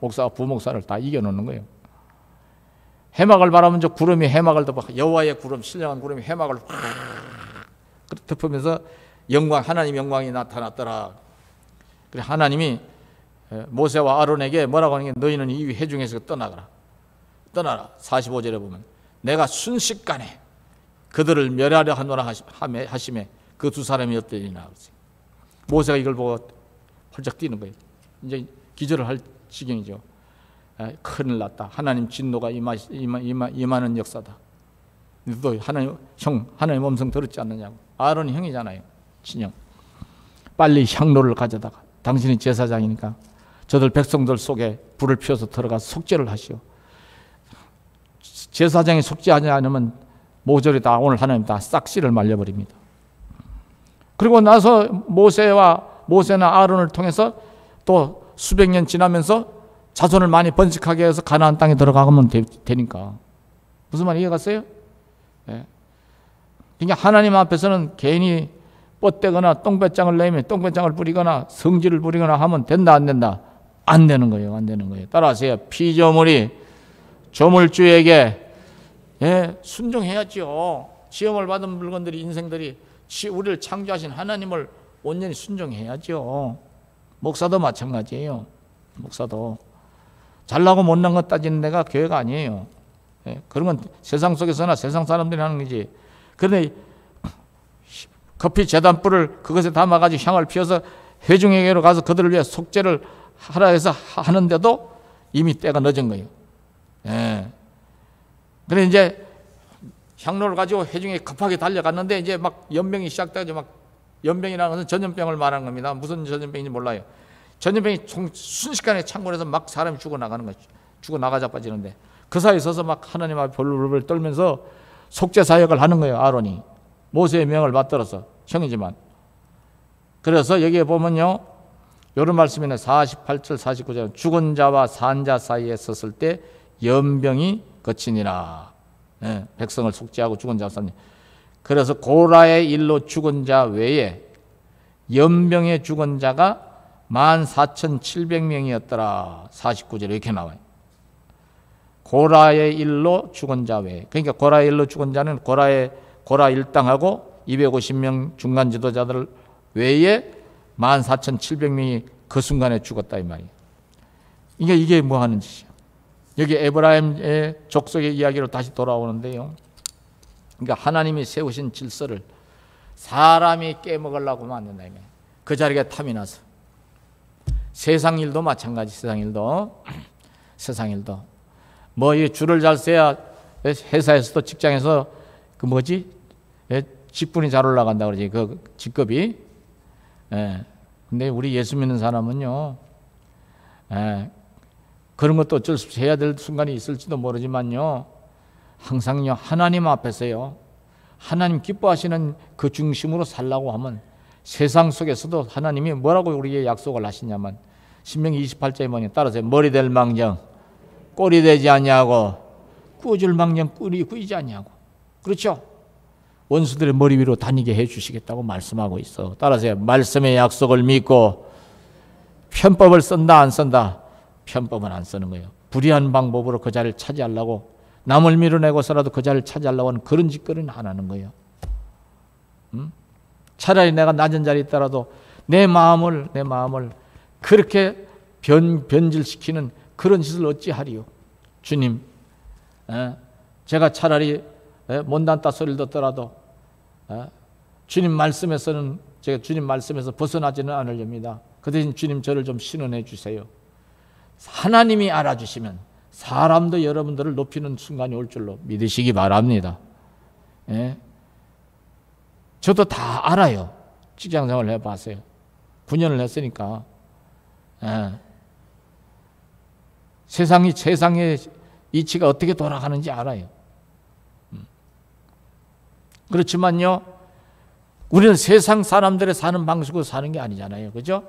목사와 부목사를 다 이겨놓는 거예요. 해막을 바라면 저 구름이 해막을 덮어 여호와의 구름 신령한 구름이 해막을 확 덮으면서 영광 하나님 영광이 나타났더라. 그래 하나님이 모세와 아론에게 뭐라고 하는 게 너희는 이 회중에서 떠나라. 45절에 보면 내가 순식간에 그들을 멸하려 하노라 하심에 그 두 사람이 엎드리나. 모세가 이걸 보고 펄쩍 뛰는 거예요. 이제 기절을 할 지경이죠. 큰일 났다. 하나님 진노가 임하는 역사다. 너 하나님 음성 들었지 않느냐고. 아론이 형이잖아요. 친형. 빨리 향로를 가져다가 당신이 제사장이니까 저들 백성들 속에 불을 피워서 들어가서 속죄를 하시오. 제사장이 속죄하지 않으면 모조리 다 오늘 하나님 다 싹씨를 말려버립니다. 그리고 나서 모세나 아론을 통해서 또 수백 년 지나면서 자손을 많이 번식하게 해서 가나안 땅에 들어가면 되니까. 무슨 말 이해갔어요? 네. 그러니까 하나님 앞에서는 괜히 뻗대거나 똥배짱을 내면 똥배짱을 부리거나 성질을 부리거나 하면 된다 안 된다? 안 되는 거예요. 안 되는 거예요. 따라하세요. 피조물이 조물주에게 순종해야죠. 지음을 받은 물건들이 인생들이 우리를 창조하신 하나님을 온전히 순종해야죠. 목사도 마찬가지예요. 목사도 잘나고 못난 것 따지는 데가 교회가 아니에요. 그런 건 세상 속에서나 세상 사람들이 하는 거지. 그런데 커피 제단불을 그것에 담아가지고 향을 피워서 회중에게로 가서 그들을 위해 속죄를 하라 해서 하는데도 이미 때가 늦은 거예요. 그래 이제 향로를 가지고 회중에 급하게 달려갔는데 이제 막 연병이 시작되고 막 연병이라는 것은 전염병을 말하는 겁니다. 무슨 전염병인지 몰라요. 전염병이 순식간에 창궐해서 막 사람이 죽어나가는 거죠. 죽어나가 자빠지는데 그 사이에 서서 막 하나님 앞에 벌벌 떨면서 속죄 사역을 하는 거예요. 아론이 모세의 명을 받들어서 형이지만. 그래서 여기에 보면요 이런 말씀이네. 48절 49절 죽은 자와 산 자 사이에 섰을 때 연병이 거치니라. 백성을 속죄하고 죽은 자와 산 자. 그래서 고라의 일로 죽은 자 외에 연병에 죽은 자가 14,700명이었더라. 49절에 이렇게 나와요. 고라의 일로 죽은 자 외에. 그러니까 고라의 일로 죽은 자는 고라 일당하고 250명 중간 지도자들 외에 14,700명이 그 순간에 죽었다 이 말이에요. 이게 뭐 하는 짓이야. 여기 에브라임의 족속의 이야기로 다시 돌아오는데요. 그러니까 하나님이 세우신 질서를 사람이 깨먹으려고 하면 안 된다 이 말이에요. 그 자리에 탐이 나서. 세상 일도 마찬가지. 세상 일도 뭐 이 줄을 잘 서야 회사에서도 직장에서 그 뭐지 직분이 잘 올라간다 그러지, 그 직급이. 근데 우리 예수 믿는 사람은요, 그런 것도 어쩔 수 없이 해야 될 순간이 있을지도 모르지만요, 항상요 하나님 앞에서요, 하나님 기뻐하시는 그 중심으로 살라고 하면 세상 속에서도 하나님이 뭐라고 우리에게 약속을 하시냐면, 신명기 28장에 뭐냐, 따라서 머리 될 망정 꼴이 되지 아니하고 꾸어줄 망정 꿀이 꾸이지 아니하고. 그렇죠? 원수들의 머리 위로 다니게 해주시겠다고 말씀하고 있어. 따라서 말씀의 약속을 믿고 편법을 쓴다 안 쓴다? 편법은 안 쓰는 거예요. 불의한 방법으로 그 자리를 차지하려고, 남을 밀어내고서라도 그 자리를 차지하려고 하는 그런 짓거리는 안 하는 거예요. 차라리 내가 낮은 자리에 있더라도 내 마음을 그렇게 변질시키는 그런 짓을 어찌하리요. 주님, 제가 차라리 못난다 소리를 듣더라도 주님 말씀에서는 제가 주님 말씀에서 벗어나지는 않으렵니다. 그 대신 주님 저를 좀 신원해 주세요. 하나님이 알아주시면 사람도 여러분들을 높이는 순간이 올 줄로 믿으시기 바랍니다. 저도 다 알아요. 직장생활 해봤어요. 9년을 했으니까. 세상의 이치가 어떻게 돌아가는지 알아요. 그렇지만요, 우리는 세상 사람들의 사는 방식으로 사는 게 아니잖아요. 그죠?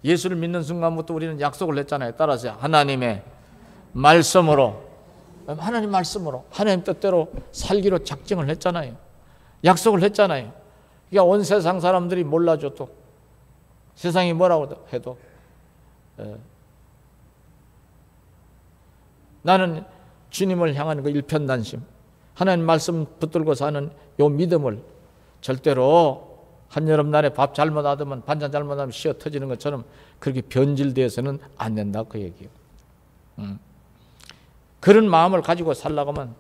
예수를 믿는 순간부터 우리는 약속을 했잖아요. 따라서 하나님의 말씀으로, 하나님 뜻대로 살기로 작정을 했잖아요. 약속을 했잖아요. 그러니까 온 세상 사람들이 몰라줘도, 세상이 뭐라고 해도 나는 주님을 향하는 그 일편단심, 하나님 말씀 붙들고 사는 요 믿음을 절대로 한여름날에 밥 잘못 얻으면, 반찬 잘못 하면 쉬어 터지는 것처럼 그렇게 변질되어서는 안 된다, 그 얘기예요. 그런 마음을 가지고 살려고 하면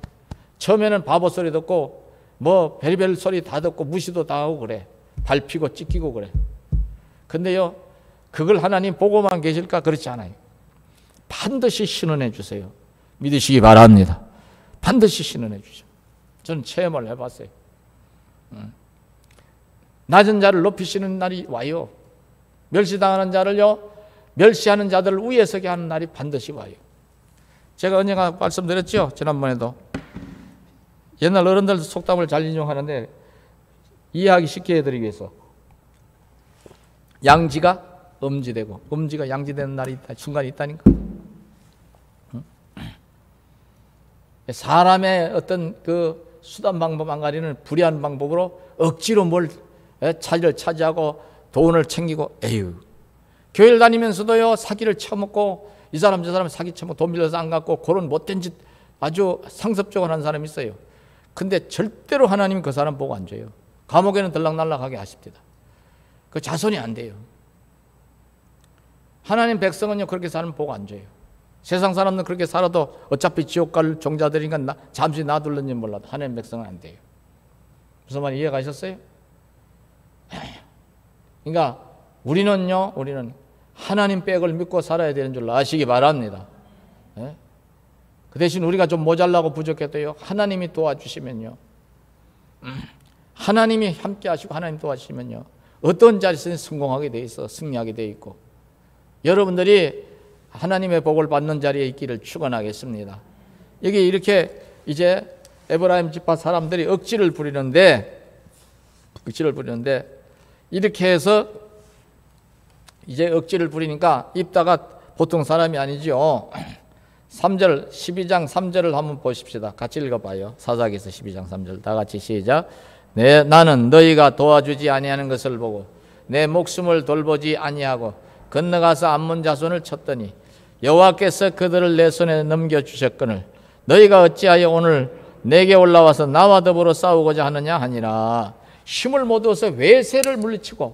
처음에는 바보 소리 듣고 뭐 별의별 소리 다 듣고 무시도 다 하고 그래. 밟히고 찢기고 그래. 근데요, 그걸 하나님 보고만 계실까? 그렇지 않아요. 반드시 신원해 주세요. 믿으시기 바랍니다. 반드시 신원해 주죠. 저는 체험을 해봤어요. 낮은 자를 높이시는 날이 와요. 멸시당하는 자를요, 멸시하는 자들을 위에 서게 하는 날이 반드시 와요. 제가 언젠가 말씀드렸죠, 지난번에도. 옛날 어른들 속담을 잘 인용하는데 이해하기 쉽게 해드리기 위해서, 양지가 음지되고 음지가 양지되는 날이 있다, 순간이 있다니까. 사람의 어떤 그 수단 방법 안 가리는 불의한 방법으로 억지로 뭘 자리를 차지하고 돈을 챙기고, 에휴, 교회를 다니면서도요 사기를 쳐먹고, 이 사람 저 사람 사기 쳐먹고 돈 빌려서 안 갚고 그런 못된 짓 아주 상습적으로 하는 사람이 있어요. 근데 절대로 하나님은 그 사람 보고 안 줘요. 감옥에는 들락날락하게 하십니다. 그 자손이 안 돼요. 하나님 백성은요 그렇게 사람 보고 안 줘요. 세상 사람들은 그렇게 살아도 어차피 지옥 갈 종자들이니까 잠시 놔둘는지 몰라도 하나님 백성은 안 돼요. 무슨 말 이해 가셨어요? 그러니까 우리는 하나님 백을 믿고 살아야 되는 줄 아시기 바랍니다. 그 대신 우리가 좀 모자라고 부족해도요, 하나님이 도와주시면요, 하나님이 함께 하시고 하나님 도와주시면요, 어떤 자리에서는 성공하게 돼 있어, 승리하게 돼 있고, 여러분들이 하나님의 복을 받는 자리에 있기를 축원하겠습니다. 여기 이렇게 이제 에브라임 지파 사람들이 억지를 부리는데 이렇게 해서 이제 억지를 부리니까 입다가 보통 사람이 아니죠. 3절 12장 3절을 한번 보십시다. 같이 읽어봐요. 사사기서 12장 3절 다 같이 시작. 나는 너희가 도와주지 아니하는 것을 보고 내 목숨을 돌보지 아니하고 건너가서 암몬 자손을 쳤더니 여호와께서 그들을 내 손에 넘겨주셨거늘 너희가 어찌하여 오늘 내게 올라와서 나와 더불어 싸우고자 하느냐 하니라. 힘을 못 얻어서 외세를 물리치고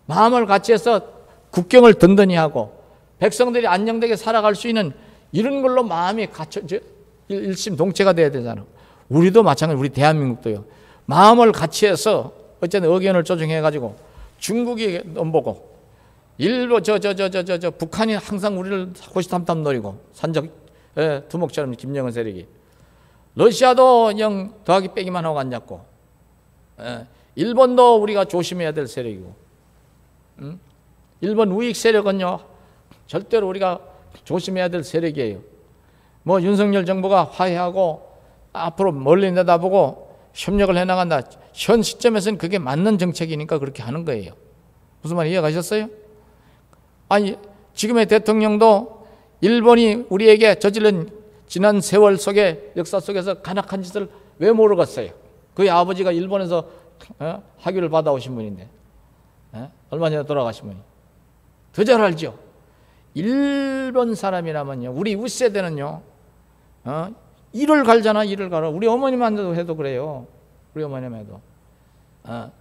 마음을 같이해서 국경을 든든히 하고 백성들이 안정되게 살아갈 수 있는 이런 걸로 마음이 갖춰져 일심동체가 돼야 되잖아. 우리도 마찬가지, 우리 대한민국도요. 마음을 같이해서 어쨌든 의견을 조정해가지고 중국이 넘보고 일본 저 북한이 항상 우리를 호시탐탐 노리고 산적 두목처럼 김정은 세력이, 러시아도 영 더하기 빼기만 하고 앉았고, 일본도 우리가 조심해야 될 세력이고, 일본 우익 세력은요 절대로 우리가 조심해야 될 세력이에요. 뭐 윤석열 정부가 화해하고 앞으로 멀리 내다보고 협력을 해나간다, 현 시점에서는 그게 맞는 정책이니까 그렇게 하는 거예요. 무슨 말 이해가셨어요? 아니 지금의 대통령도 일본이 우리에게 저지른 지난 세월 속에 역사 속에서 간악한 짓을 왜 모르겠어요? 그의 아버지가 일본에서 학위를 받아오신 분인데, 얼마 전에 돌아가신 분이 더 잘 알죠. 일본 사람이라면요, 우리 윗세대는요 일을 갈잖아. 일을 갈아. 우리 어머님만 해도 그래요. 우리 어머님 해도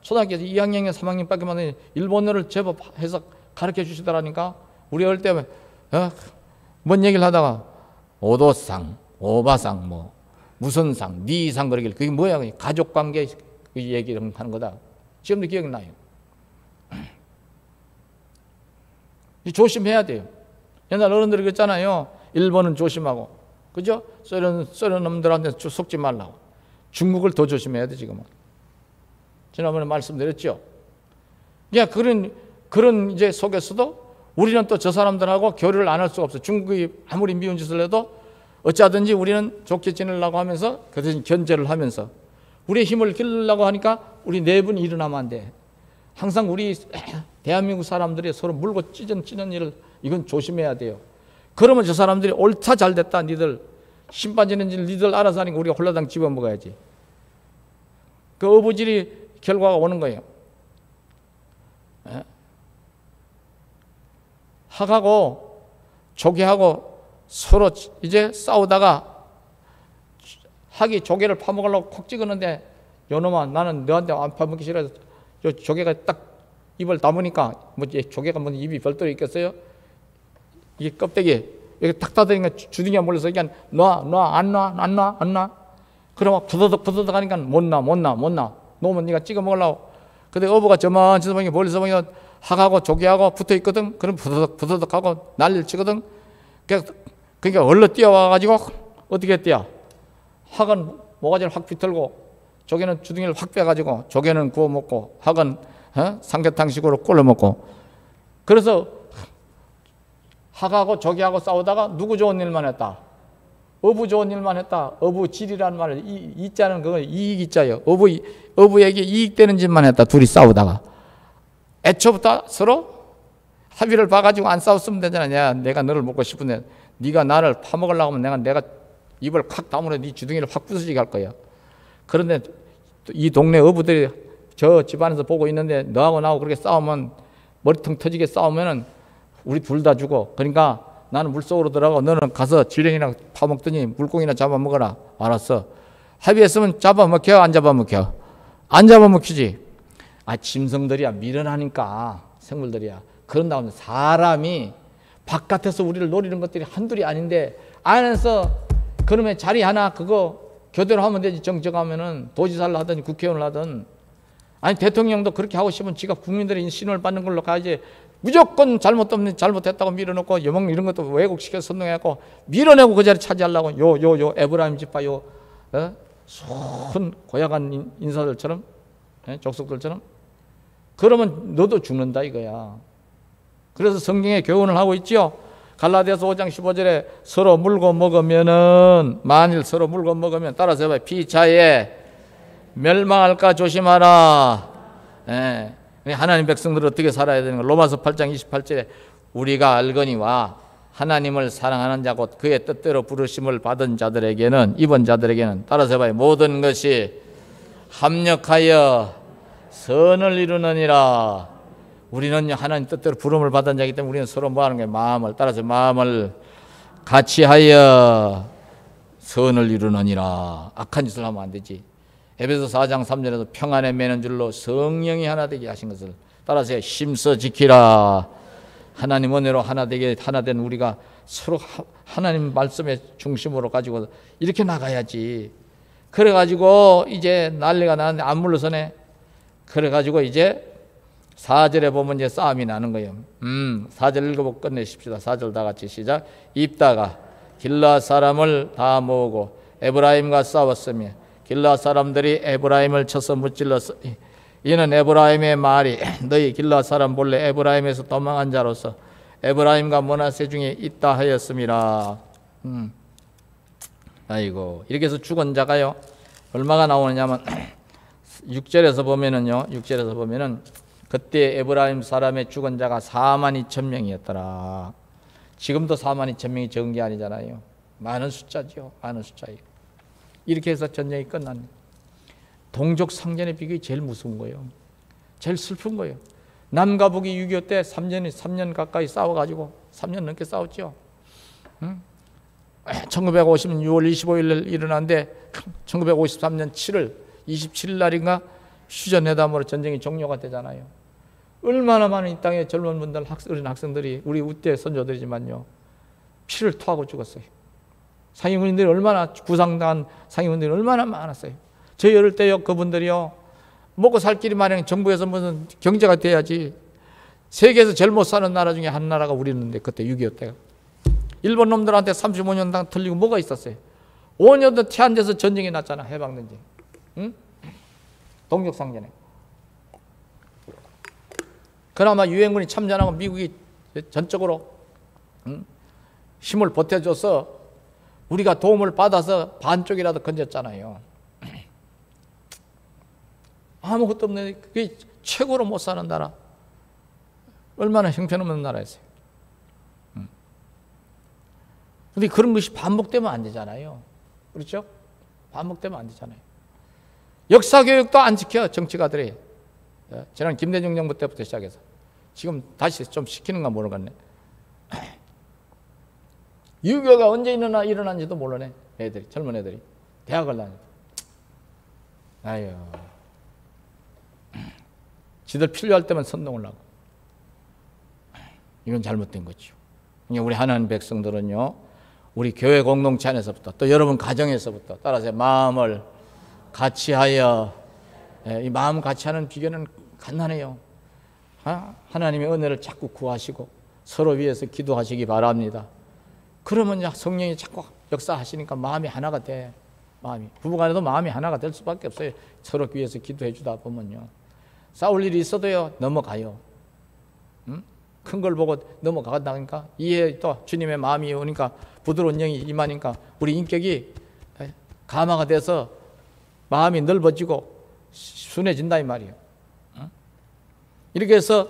초등학교 2학년에 3학년밖에 안 되는 일본어를 제법 해서 가르쳐 주시더라니까. 우리 어릴 때 뭔 얘기를 하다가 오도상, 오바상, 뭐 무슨 상, 니상 그러길래 그게 뭐야? 가족관계 얘기를 하는 거다. 지금도 기억이 나요. 조심해야 돼요. 옛날 어른들이 그랬잖아요. 일본은 조심하고, 그죠? 소련 놈들한테 속지 말라고. 중국을 더 조심해야 돼 지금은. 지난번에 말씀드렸죠. 야, 그런 이제 속에서도 우리는 또 저 사람들하고 교류를 안 할 수가 없어. 중국이 아무리 미운 짓을 해도 어찌하든지 우리는 좋게 지내려고 하면서 그 대신 견제를 하면서 우리의 힘을 기르려고 하니까 우리 내분이 일어나면 안 돼. 항상 우리 대한민국 사람들이 서로 물고 찢는 일을 이건 조심해야 돼요. 그러면 저 사람들이 옳다 잘됐다 니들 신빠지는 일 니들 알아서 하니까 우리가 홀라당 집어먹어야지. 그 어부질이 결과가 오는 거예요. 학하고 조개하고 서로 이제 싸우다가 학이 조개를 파먹으려고 콕 찍었는데, 요놈아 나는 너한테 안 파먹기 싫어서 요 조개가 딱 입을 다무니까 뭐 조개가 뭐 입이 별도로 있겠어요? 이게 껍데기 이렇게 탁 닫으니까 주둥이가 몰려서 그냥 안 놔. 그러면 부더덕 하니까 못 놔. 놓으면 네가 찍어 먹으려고. 근데 어부가 저만저만 멀리서 보면 학하고 조개하고 붙어 있거든. 그럼 부더덕 하고 난리를 치거든. 그러니까 얼른 뛰어와가지고 어떻게 뛰어? 학은 모가지를 확 비틀고 조개는 주둥이를 확 빼가지고 조개는 구워 먹고 학은 삼계탕식으로 끓여 먹고. 그래서 학하고 조개하고 싸우다가 누구 좋은 일만 했다? 어부 좋은 일만 했다. 어부질이라는 말을 이자는 그거 이익이자예요. 어부에게 이익되는 짓만 했다. 둘이 싸우다가 애초부터 서로 합의를 봐가지고 안 싸웠으면 되잖아. 내가 너를 먹고 싶은데 네가 나를 파먹으려고 하면 내가 입을 콱 다물어 네 주둥이를 확 부서지게 할 거야. 그런데 이 동네 어부들이 저 집안에서 보고 있는데 너하고 나하고 그렇게 싸우면 머리통 터지게 싸우면은 우리 둘 다 죽어. 그러니까 나는 물속으로 들어가고 너는 가서 지렁이나 파먹더니 물고기나 잡아먹어라. 알았어. 합의했으면 잡아먹혀 안 잡아먹혀? 안 잡아먹히지. 짐승들이야 미련하니까 생물들이야. 그런다고 하면 사람이 바깥에서 우리를 노리는 것들이 한둘이 아닌데 안에서 그러면 자리 하나 그거 교대로 하면 되지. 정정하면은 도지사를 하든 국회의원을 하든. 아니 대통령도 그렇게 하고 싶으면 지가 국민들의 신호를 받는 걸로 가야지. 무조건 잘못했다고 밀어놓고 여몽 이런 것도 왜곡시켜서 선동해갖고 밀어내고 그 자리 차지하려고 요 에브라임 지파 손 고약한 인사들처럼 족속들처럼 그러면 너도 죽는다 이거야. 그래서 성경에 교훈을 하고 있죠. 갈라디아서 5장 15절에 서로 물고 먹으면은 만일 서로 물고 먹으면 따라서 해봐요. 피차에 멸망할까 조심하라. 하나님 백성들은 어떻게 살아야 되는 가? 로마서 8장 28절에 우리가 알거니와 하나님을 사랑하는 자 곧 그의 뜻대로 부르심을 받은 자들에게는 입은 자들에게는 따라서 해봐요. 모든 것이 합력하여 선을 이루느니라. 우리는 하나님 뜻대로 부름을 받은 자이기 때문에 우리는 서로 뭐 하는 거예요? 마음을 따라서 마음을 같이 하여 선을 이루느니라. 악한 짓을 하면 안 되지. 에베소 4장 3절에서 평안에 매는 줄로 성령이 하나 되게 하신 것을 따라서 힘써 지키라. 하나님 은혜로 하나 되게 하나 된 우리가 서로 하나님 말씀의 중심으로 가지고 이렇게 나가야지. 그래가지고 이제 난리가 나는데 안 물러서네. 그래가지고 이제 4절에 보면 이제 싸움이 나는 거예요. 4절 읽어보고 끝내십시다. 4절 다 같이 시작. 입다가 길르앗 사람을 다 모으고 에브라임과 싸웠으며 길르앗 사람들이 에브라임을 쳐서 무찔렀어. 이는 에브라임의 말이 너희 길르앗 사람 본래 에브라임에서 도망한 자로서 에브라임과 므낫세 중에 있다 하였음이라. 아이고, 이렇게 해서 죽은 자가요 얼마가 나오느냐면 6절에서 보면은요, 6절에서 보면은 그때 에브라임 사람의 죽은 자가 42,000명이었더라. 지금도 42,000명이 적은 게 아니잖아요. 많은 숫자죠. 많은 숫자예요. 이렇게 해서 전쟁이 끝납니다. 동족 상전의 비극이 제일 무서운 거예요. 제일 슬픈 거예요. 남과 북이 6.25 때 3년 가까이 싸워가지고 3년 넘게 싸웠죠. 1950년 6월 25일 일어났는데 1953년 7월 27일 날인가 휴전회담으로 전쟁이 종료가 되잖아요. 얼마나 많은 이 땅의 젊은 분들, 어린 학생들이, 우리 우대 선조들이지만요, 피를 토하고 죽었어요. 상인군인들이 얼마나, 부상당한 상인군들이 얼마나 많았어요. 저희 어릴 때요, 그분들이요, 먹고 살 길이 마련, 정부에서 무슨 경제가 돼야지. 세계에서 제일 못 사는 나라 중에 한 나라가 우리였는데, 그때 6.25 때가. 일본 놈들한테 35년당 틀리고 뭐가 있었어요? 5년도 티 안 돼서 전쟁이 났잖아, 해방전쟁. 응? 동족상전에. 그나마 유엔군이 참전하고 미국이 전적으로 힘을 보태줘서 우리가 도움을 받아서 반쪽이라도 건졌잖아요. 아무것도 없는, 그게 최고로 못 사는 나라. 얼마나 형편없는 나라였어요. 근데 그런 것이 반복되면 안 되잖아요. 그렇죠? 반복되면 안 되잖아요. 역사교육도 안 지켜, 정치가들이. 지난 김대중 정부 때부터 시작해서 지금 다시 좀 시키는가 모르겠네. 6.25가 언제 일어난지도 모르네. 애들이, 젊은 애들이 대학을 다니고. 아유, 지들 필요할 때만 선동을 하고. 이건 잘못된 거죠. 우리 하나님 백성들은요, 우리 교회 공동체 안에서부터, 또 여러분 가정에서부터, 따라서 마음을 같이하여, 이 마음 같이하는 비결은 간단해요. 하나님의 은혜를 자꾸 구하시고 서로 위해서 기도하시기 바랍니다. 그러면 성령이 자꾸 역사하시니까 마음이 하나가 돼. 마음이, 부부간에도 마음이 하나가 될 수밖에 없어요. 서로 위해서 기도해 주다 보면요, 싸울 일이 있어도요 넘어가요. 큰 걸 보고 넘어가다니까, 이해, 또 주님의 마음이 오니까 부드러운 영이 임하니까 우리 인격이 감화가 돼서 마음이 넓어지고 순해진다 이 말이에요. 이렇게 해서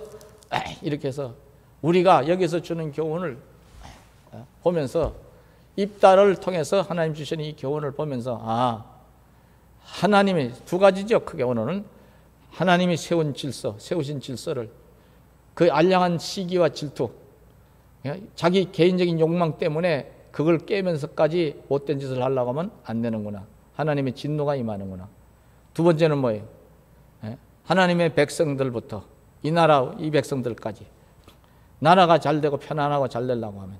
우리가 여기서 주는 교훈을 보면서, 입다를 통해서 하나님 주시는 이 교훈을 보면서, 하나님이 두 가지죠. 크게 오늘은 하나님이 세우신 질서를, 그 알량한 시기와 질투, 자기 개인적인 욕망 때문에 그걸 깨면서까지 못된 짓을 하려고 하면 안 되는구나. 하나님의 진노가 임하는구나. 두 번째는 뭐예요? 하나님의 백성들부터 이 나라, 이 백성들까지 나라가 잘되고 편안하고 잘되려고 하면,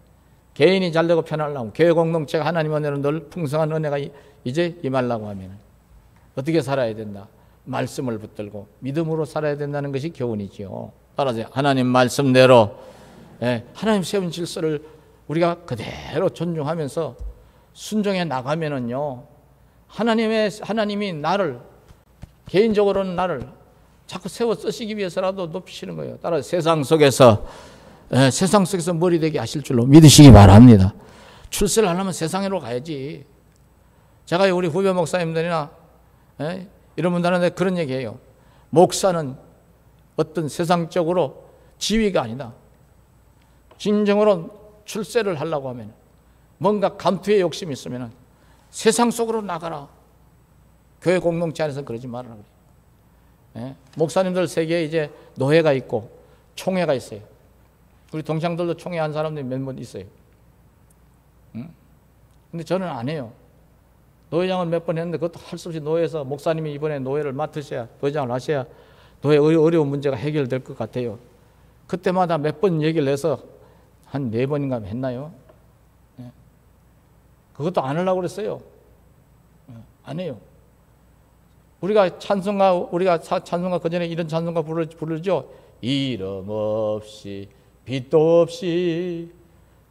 개인이 잘되고 편안하려고 하면, 교회 공동체가 하나님의 은혜로 늘 풍성한 은혜가 이제 임하려고 하면 어떻게 살아야 된다? 말씀을 붙들고 믿음으로 살아야 된다는 것이 교훈이지요. 따라서 하나님 말씀대로 하나님 세운 질서를 우리가 그대로 존중하면서 순종해 나가면은요, 하나님이 나를, 개인적으로는 나를 자꾸 세워 쓰시기 위해서라도 높이시는 거예요. 따라서 세상 속에서 머리 되게 하실 줄로 믿으시기 바랍니다. 출세를 하려면 세상으로 가야지. 제가 우리 후배 목사님들이나 이런 분들한테 그런 얘기해요. 목사는 어떤 세상적으로 지위가 아니다. 진정으로 출세를 하려고 하면, 뭔가 감투의 욕심이 있으면 세상 속으로 나가라. 교회 공동체 안에서 그러지 말아라. 목사님들 세계에 이제 노회가 있고 총회가 있어요. 우리 동창들도 총회 한 사람들이 몇 번 있어요. 근데 저는 안 해요. 노회장을 몇 번 했는데 그것도 할 수 없이 노회에서 목사님이 이번에 노회를 맡으셔야, 노회장을 하셔야 노회 어려운 문제가 해결될 것 같아요. 그때마다 몇 번 얘기를 해서 한 4번인가 했나요? 그것도 안 하려고 그랬어요. 안 해요. 우리가 찬송가 그 전에 이런 찬송가 부르죠. 이름 없이 빛도 없이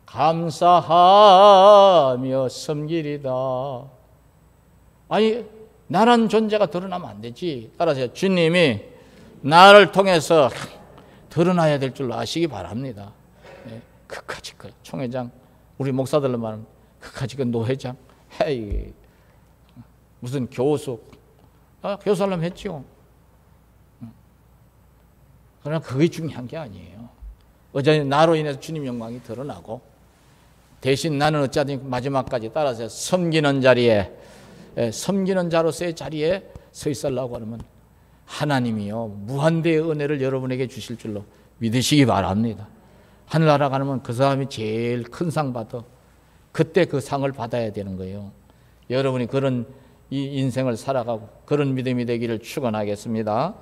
감사하며 섬기리다. 아니, 나란 존재가 드러나면 안 되지. 따라서 주님이 나를 통해서 드러나야 될 줄 아시기 바랍니다. 그까짓 거 총회장, 우리 목사들로 말하면 그까짓 거 노회장, 헤이, 무슨 교수, 교수하려면 했죠. 그러나 그게 중요한 게 아니에요. 어차피 나로 인해서 주님 영광이 드러나고, 대신 나는 어차피 마지막까지 따라서 섬기는 자리에, 섬기는 자로서의 자리에 서 있으려고 하면 하나님이요 무한대의 은혜를 여러분에게 주실 줄로 믿으시기 바랍니다. 하늘나라 가면 그 사람이 제일 큰 상 받아. 그때 그 상을 받아야 되는 거예요. 여러분이 그런 이 인생을 살아가고 그런 믿음이 되기를 축원하겠습니다.